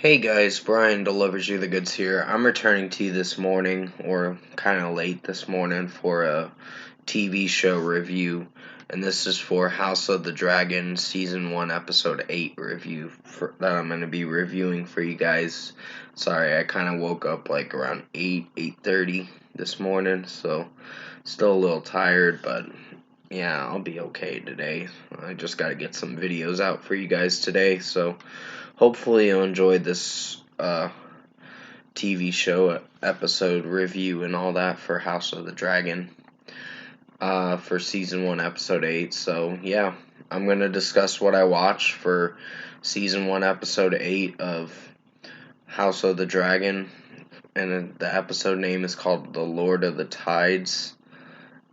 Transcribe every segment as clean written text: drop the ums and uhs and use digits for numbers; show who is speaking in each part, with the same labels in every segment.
Speaker 1: Hey guys, Brian delivers you the goods here. I'm returning to you this morning, or kind of late this morning, for a TV show review, and this is for House of the Dragon Season 1 Episode 8 review that I'm going to be reviewing for you guys. Sorry, I kind of woke up like around 8:30 this morning, so still a little tired, but yeah, I'll be okay today. I just got to get some videos out for you guys today, so hopefully you'll enjoy this TV show episode review and all that for House of the Dragon for Season 1, Episode 8. So, yeah, I'm going to discuss what I watched for Season 1, Episode 8 of House of the Dragon. And the episode name is called The Lord of the Tides.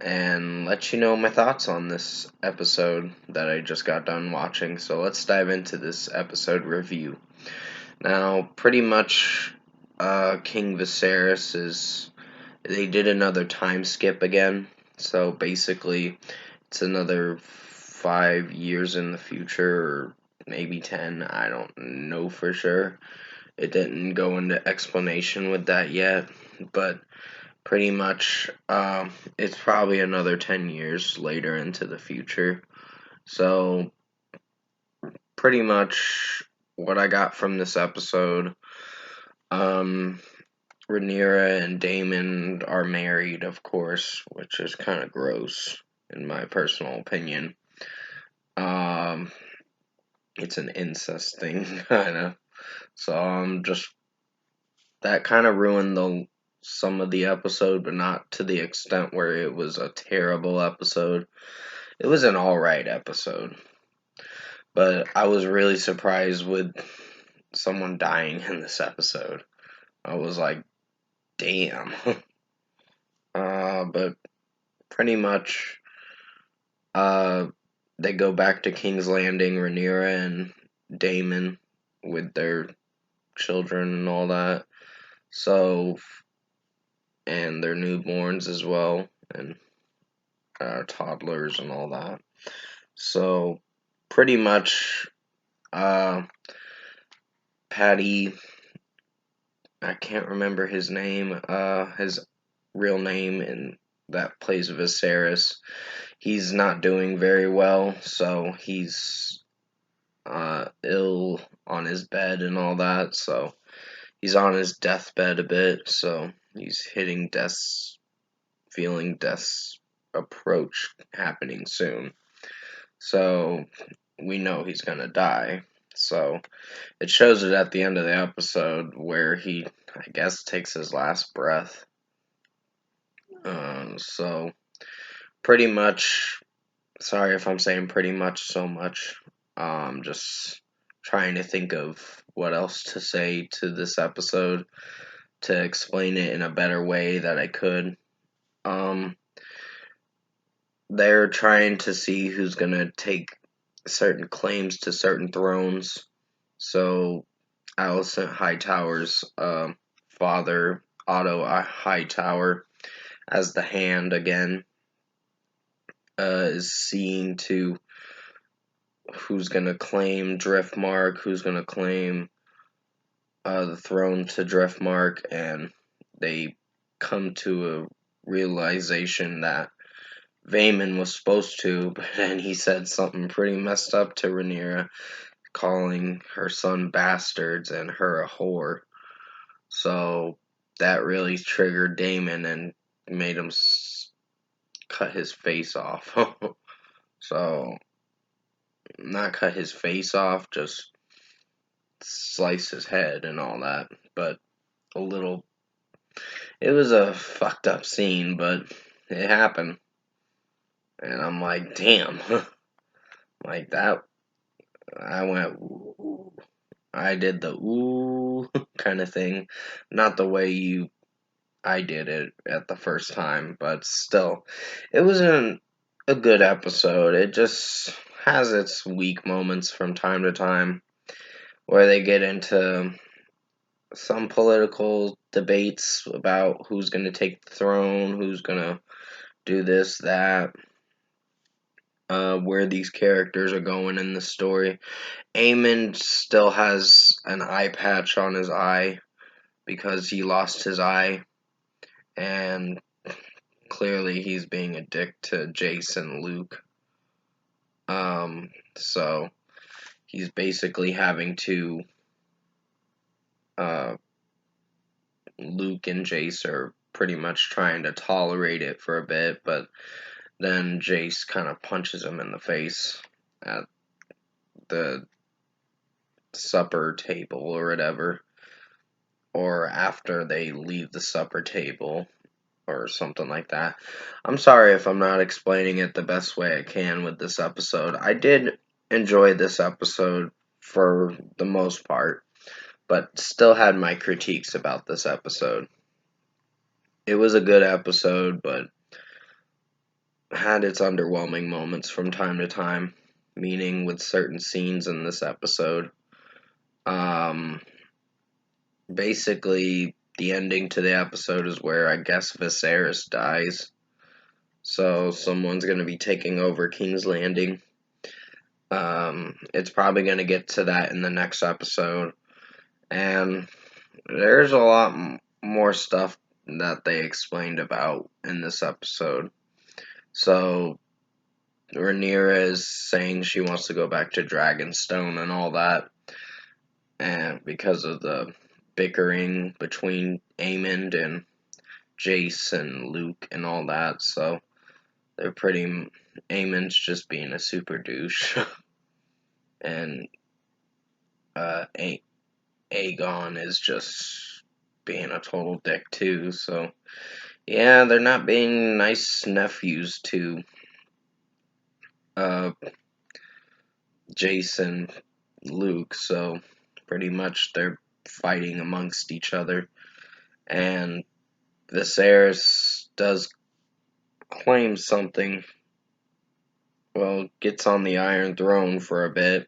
Speaker 1: And let you know my thoughts on this episode that I just got done watching. So let's dive into this episode review. Now, pretty much, King Viserys is. They did another time skip again. So basically, it's another 5 years in the future, or maybe 10. I don't know for sure. It didn't go into explanation with that yet, but pretty much, it's probably another 10 years later into the future. So, pretty much what I got from this episode, Rhaenyra and Daemon are married, of course, which is kind of gross, in my personal opinion. It's an incest thing, kind of. So, just that kind of ruined some of the episode, but not to the extent where it was a terrible episode. It was an alright episode, but I was really surprised with someone dying in this episode. I was like, damn. But pretty much, they go back to King's Landing, Rhaenyra and Daemon, with their children and all that. So, and their newborns as well, and toddlers and all that. So, pretty much, Paddy, I can't remember his name, his real name, and that plays Viserys. He's not doing very well, so he's ill on his bed and all that, so he's on his deathbed a bit, so he's feeling death's approach happening soon. So we know he's gonna die. So it shows it at the end of the episode where he, I guess, takes his last breath. So pretty much, sorry if I'm saying pretty much so much. Just trying to think of what else to say to this episode to explain it in a better way that I could. They're trying to see who's gonna take certain claims to certain thrones. So Alicent Hightower's father, Otto Hightower, as the Hand again, is seeing to who's gonna claim Driftmark, who's gonna claim the throne to Driftmark, and they come to a realization that Vaemon was supposed to, but then he said something pretty messed up to Rhaenyra, calling her son bastards and her a whore. So that really triggered Daemon and made him cut his face off. So, not cut his face off, just slice his head and all that. But a little. It was a fucked up scene, but it happened. And I'm like, damn. Like that. I went, ooh. I did the ooh kind of thing. Not the way I did it at the first time, but still. It wasn't a good episode. It just has its weak moments from time to time where they get into some political debates about who's going to take the throne, who's going to do this, that. where these characters are going in the story. Aemon still has an eye patch on his eye because he lost his eye, and clearly he's being a dick to Jace and Luke. So he's basically having to. Luke and Jace are pretty much trying to tolerate it for a bit, but then Jace kind of punches him in the face at the supper table or whatever, or after they leave the supper table or something like that. I'm sorry if I'm not explaining it the best way I can with this episode. I did enjoy this episode for the most part, but still had my critiques about this episode. It was a good episode, but had its underwhelming moments from time to time, meaning with certain scenes in this episode. Basically, the ending to the episode is where I guess Viserys dies. So someone's going to be taking over King's Landing. It's probably going to get to that in the next episode. And there's a lot more stuff that they explained about in this episode. So Rhaenyra is saying she wants to go back to Dragonstone and all that, and because of the bickering between Aemond and Jace and Luke and all that, so they're pretty. Aemond's just being a super douche, and Aegon is just being a total dick too. So yeah, they're not being nice nephews to Jace and Luke, so pretty much they're fighting amongst each other. And Viserys does claim something, well, gets on the Iron Throne for a bit,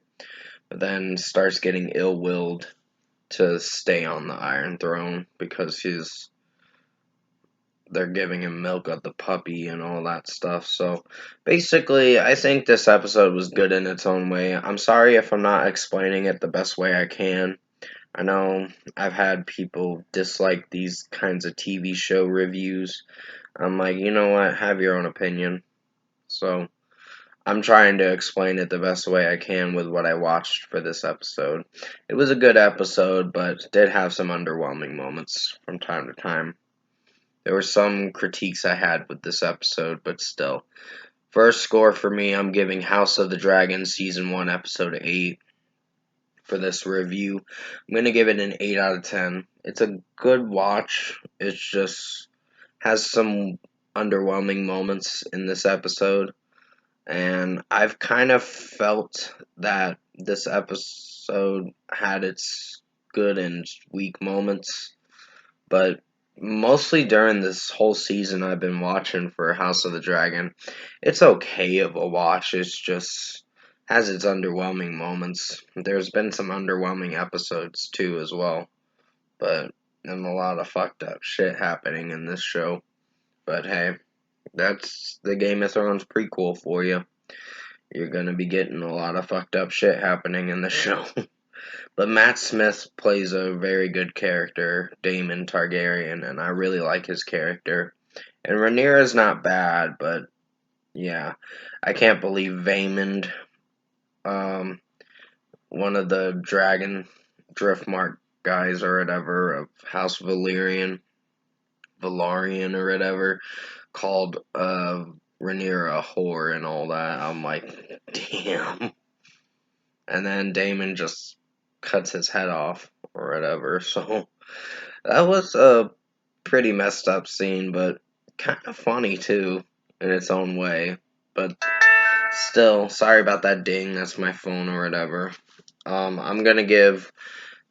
Speaker 1: but then starts getting ill-willed to stay on the Iron Throne because they're giving him milk of the puppy and all that stuff. So basically, I think this episode was good in its own way. I'm sorry if I'm not explaining it the best way I can. I know I've had people dislike these kinds of TV show reviews. I'm like, you know what? Have your own opinion. So I'm trying to explain it the best way I can with what I watched for this episode. It was a good episode, but did have some underwhelming moments from time to time. There were some critiques I had with this episode, but still. First score for me, I'm giving House of the Dragon Season 1, Episode 8 for this review. I'm going to give it an 8 out of 10. It's a good watch. It just has some underwhelming moments in this episode. And I've kind of felt that this episode had its good and weak moments. But mostly during this whole season I've been watching for House of the Dragon, it's okay of a watch. It's just has its underwhelming moments. There's been some underwhelming episodes too as well, but and a lot of fucked up shit happening in this show. But hey, that's the Game of Thrones prequel for you. You're gonna be getting a lot of fucked up shit happening in the show. But Matt Smith plays a very good character, Daemon Targaryen, and I really like his character. And Rhaenyra's not bad, but yeah, I can't believe Vaemond, one of the dragon Driftmark guys or whatever of House Valyrian or whatever, called Rhaenyra a whore and all that. I'm like, damn. And then Daemon just cuts his head off or whatever. So that was a pretty messed up scene, but kind of funny too in its own way. But still, sorry about that ding. That's my phone or whatever. I'm gonna give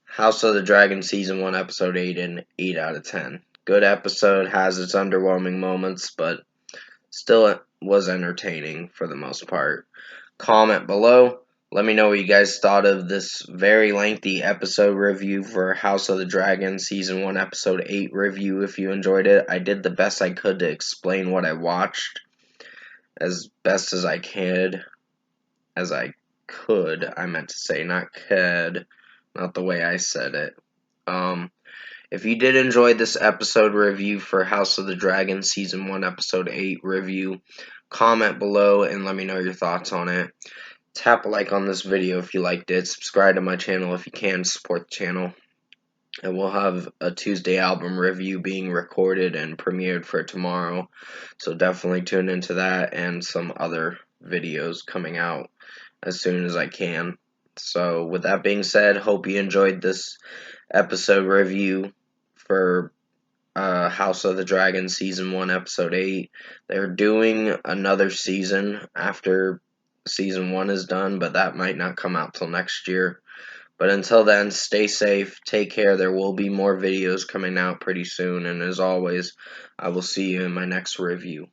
Speaker 1: House of the Dragon Season 1 Episode 8 an 8 out of 10. Good episode, has its underwhelming moments, but still was entertaining for the most part. Comment below. Let me know what you guys thought of this very lengthy episode review for House of the Dragon Season 1 Episode 8 review if you enjoyed it. I did the best I could to explain what I watched. as best as I could, I meant to say, not could, not the way I said it. If you did enjoy this episode review for House of the Dragon Season 1 Episode 8 review, comment below and let me know your thoughts on it. Tap a like on this video if you liked it. Subscribe to my channel if you can, support the channel. And we'll have a Tuesday album review being recorded and premiered for tomorrow. So definitely tune into that and some other videos coming out as soon as I can. So with that being said, hope you enjoyed this episode review for House of the Dragon Season 1 Episode 8. They're doing another season after Season 1 is done, but that might not come out till next year. But until then, stay safe, take care. There will be more videos coming out pretty soon, and as always, I will see you in my next review.